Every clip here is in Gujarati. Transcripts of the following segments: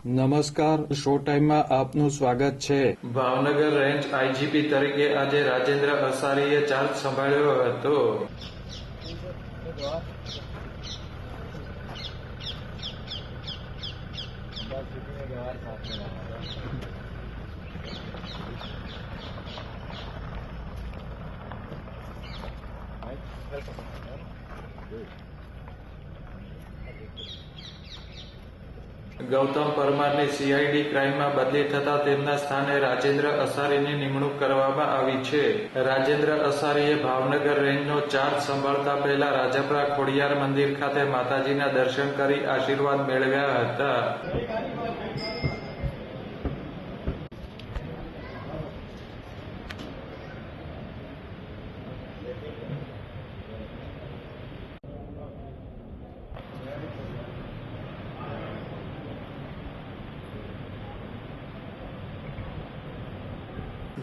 નમસ્કાર, શો ટાઈમમાં આપનું સ્વાગત છે. ભાવનગર રેન્જ આઈજીપી તરીકે આજે રાજેન્દ્ર અસારીએ ચાર્જ સંભાળ્યો હતો. ગૌતમ પરમારની સીઆઈડી ક્રાઇમમાં બદલી થતા તેમના સ્થાને રાજેન્દ્ર અસારીની નિમણૂક કરવામાં આવી છે. રાજેન્દ્ર અસારીએ ભાવનગર રેન્જનો ચાર્જ સંભાળતા પહેલા રાજપરા ખોડિયાર મંદિર ખાતે માતાજીના દર્શન કરી આશીર્વાદ મેળવ્યા હતા.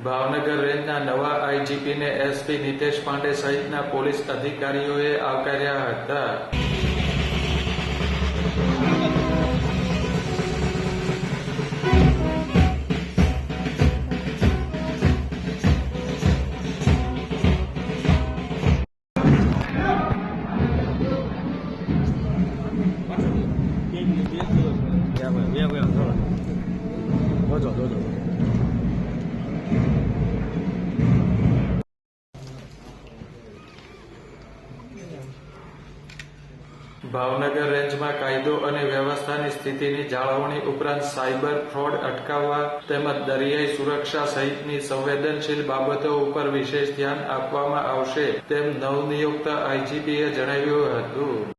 ભાવનગર રેન્જના નવા આઈજીપીને એસપી નિતેશ પાંડે સહિતના પોલીસ અધિકારીઓએ આવકાર્યા હતા. ભાવનગર રેન્જમાં કાયદો અને વ્યવસ્થાની સ્થિતિની જાળવણી ઉપરાંત સાયબર ફ્રોડ અટકાવવા તેમજ દરિયાઈ સુરક્ષા સહિતની સંવેદનશીલ બાબતો ઉપર વિશેષ ધ્યાન આપવામાં આવશે તેમ નવનિયુક્ત આઈજીપીએ જણાવ્યું હતું.